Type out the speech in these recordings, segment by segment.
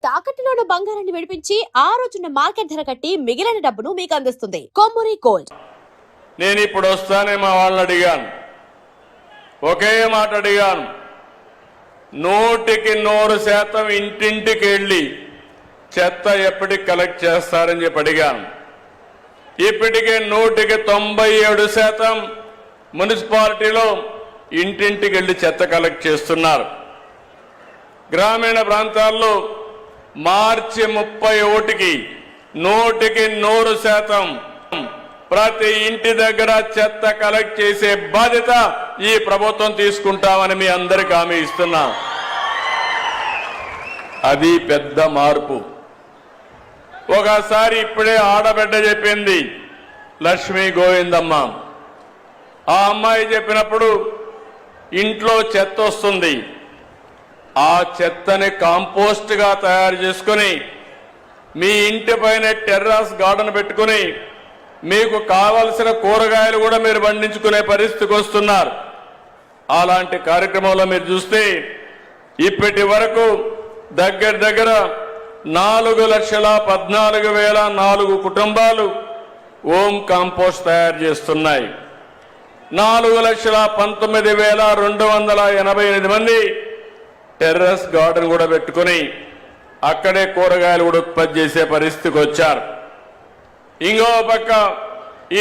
తాకట్టులోని బంగారాన్ని విడిపించి ఆ రోజున మార్కెట్ ధర కట్టి మిగిలిన డబ్బును మీకు అందిస్తుంది కొమ్మూరి గోల్డ్. నేను ఇప్పుడు వస్తానే మా వాళ్ళని అడిగాను, ఒకే మాట అడిగాను, 100% ఇంటింటికి వెళ్ళి చెత్త ఎప్పటికి కలెక్ట్ చేస్తారని చెప్పి అడిగాను. ఇప్పటికే 97% మున్సిపాలిటీలో ఇంటింటికి వెళ్ళి చెత్త కలెక్ట్ చేస్తున్నారు. గ్రామీణ ప్రాంతాల్లో మార్చి 31కి 100% ప్రతి ఇంటి దగ్గర చెత్త కలెక్ట్ చేసే బాధ్యత ఈ ప్రభుత్వం తీసుకుంటామని మీ అందరికీ హామీ ఇస్తున్నా. అది పెద్ద మార్పు. ఒకసారి ఇప్పుడే ఆడబిడ్డ చెప్పింది, లక్ష్మీ గోవిందమ్మ. ఆ అమ్మాయి చెప్పినప్పుడు ఇంట్లో చెత్త వస్తుంది, ఆ చెత్తని కాంపోస్ట్ గా తయారు చేసుకుని మీ ఇంటి పైన టెర్రస్ గార్డెన్ పెట్టుకుని మీకు కావలసిన కూరగాయలు కూడా మీరు పండించుకునే పరిస్థితికి వస్తున్నారు. అలాంటి కార్యక్రమంలో మీరు చూస్తే ఇప్పటి వరకు దగ్గర 4,14,004 కుటుంబాలు హోమ్ కాంపోస్ట్ తయారు చేస్తున్నాయి. 4,19,288 మంది టెర్రస్ గార్డెన్ కూడా పెట్టుకుని అక్కడే కూరగాయలు కూడా ఉత్పత్తి చేసే పరిస్థితికి వచ్చారు. ఇంకో పక్క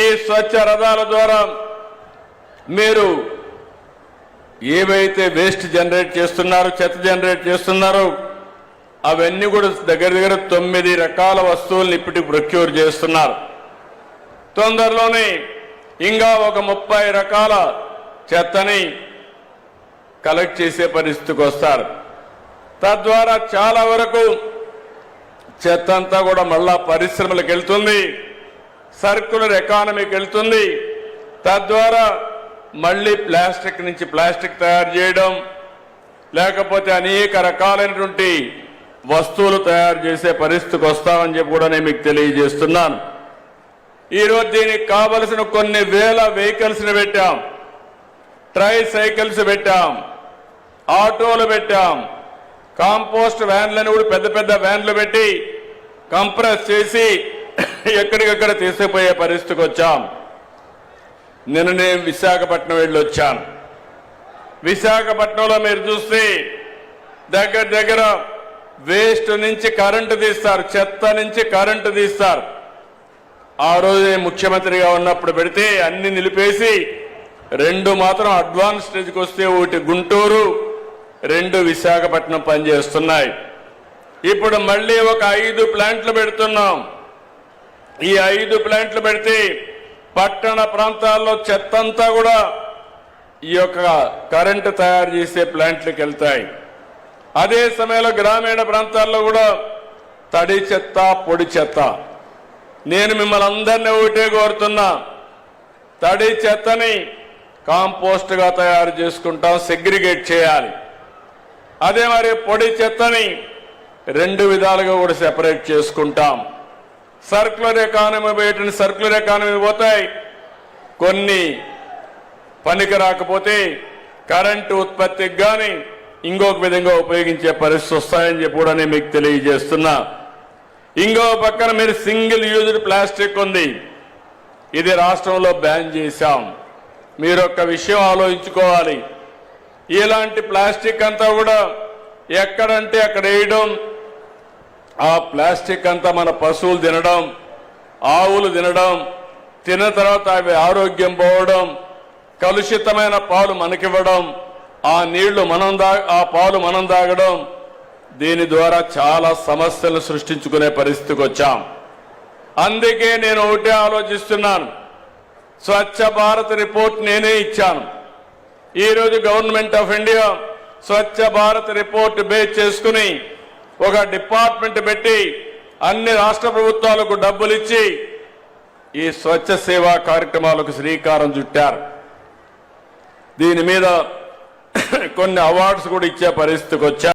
ఈ స్వచ్ఛ రథాల ద్వారా మీరు ఏవైతే వేస్ట్ జనరేట్ చేస్తున్నారో, చెత్త జనరేట్ చేస్తున్నారో, అవన్నీ కూడా దగ్గర 9 రకాల వస్తువులను ఇప్పటికి ప్రొక్యూర్ చేస్తున్నారు. తొందరలోనే ఇంకా ఒక 30 రకాల చెత్తని కలెక్ట్ చేసే పరిస్థితికి వస్తారు. తద్వారా చాలా వరకు చెత్త అంతా కూడా మళ్ళా పరిశ్రమలకు వెళ్తుంది, సర్క్యులర్ ఎకానమీకి వెళ్తుంది. తద్వారా మళ్ళీ ప్లాస్టిక్ నుంచి ప్లాస్టిక్ తయారు చేయడం, లేకపోతే అనేక రకాలైనటువంటి వస్తువులు తయారు చేసే పరిస్థితికి వస్తామని చెప్పి కూడా నేను మీకు తెలియజేస్తున్నాను. ఈరోజు దీనికి కావలసిన కొన్ని వేల వెహికల్స్ని పెట్టాం, ట్రై సైకిల్స్ పెట్టాం, ఆటోలు పెట్టాం, కాంపోస్ట్ వ్యాన్లను కూడా పెద్ద పెద్ద వ్యాన్లు పెట్టి కంప్రెస్ చేసి ఎక్కడికక్కడ తీసుకుపోయే పరిస్థితికి వచ్చాం. నిన్న నేను విశాఖపట్నం వెళ్ళి వచ్చాను. విశాఖపట్నంలో మీరు చూస్తే దగ్గర వేస్ట్ నుంచి కరెంటు తీస్తారు, చెత్త నుంచి కరెంటు తీస్తారు. ఆ రోజే ముఖ్యమంత్రిగా ఉన్నప్పుడు పెడితే అన్ని నిలిపేసి 2 మాత్రం అడ్వాన్స్ స్టేజ్కి వస్తే, ఒకటి గుంటూరు, 2 విశాఖపట్నం పనిచేస్తున్నాయి. ఇప్పుడు మళ్ళీ ఒక 5 ప్లాంట్లు పెడుతున్నాం. ఈ 5 ప్లాంట్లు పెడితే పట్టణ ప్రాంతాల్లో చెత్తంతా కూడా ఈ యొక్క కరెంటు తయారు చేసే ప్లాంట్లకు వెళ్తాయి. అదే సమయంలో గ్రామీణ ప్రాంతాల్లో కూడా తడి చెత్త, పొడి చెత్త. నేను మిమ్మల్ని అందరినీ ఒకటే కోరుతున్నా, తడి చెత్తని కాంపోస్ట్ గా తయారు చేసుకుంటాం, సెగ్రిగేట్ చేయాలి. అదే మరి పొడి చెత్తని 2 విధాలుగా కూడా సెపరేట్ చేసుకుంటాం. సర్క్యులర్ ఎకానమీ బయట సర్క్యులర్ ఎకానమీ పోతాయి, కొన్ని పనికి రాకపోతే కరెంటు ఉత్పత్తికి కానీ ఇంకొక విధంగా ఉపయోగించే పరిస్థితి వస్తాయని చెప్పి కూడా నేను మీకు తెలియజేస్తున్నా. ఇంకో పక్కన మీరు సింగిల్ యూజ్డ్ ప్లాస్టిక్ ఉంది, ఇది రాష్ట్రంలో బ్యాన్ చేశాం. మీరు ఒక్క విషయం ఆలోచించుకోవాలి, ఇలాంటి ప్లాస్టిక్ అంతా కూడా ఎక్కడంటే అక్కడ వేయడం, ఆ ప్లాస్టిక్ అంతా మన పశువులు తినడం, ఆవులు తినడం, తిన్న తర్వాత అవి ఆరోగ్యం పోవడం, కలుషితమైన పాలు మనకివ్వడం, ఆ నీళ్లు ఆ పాలు మనం తాగడం, దీని ద్వారా చాలా సమస్యలు సృష్టించుకునే పరిస్థితికి వచ్చాం. అందుకే నేను ఒకటే ఆలోచిస్తున్నాను, స్వచ్ఛ భారత్ రిపోర్ట్ నేనే ఇచ్చాను. ఈరోజు government of India Swachh Bharat report base చేసుకుని ఒక డిపార్ట్మెంట్ పెట్టి అన్ని రాష్ట్ర ప్రభుత్వాలకు డబ్బులు ఇచ్చి ఈ స్వచ్ఛ సేవా కార్యక్రమాలకు శ్రీకారం చుట్టారు. దీని మీద కొన్ని అవార్డ్స్ కూడా ఇచ్చే పరిస్థితికి వచ్చారు.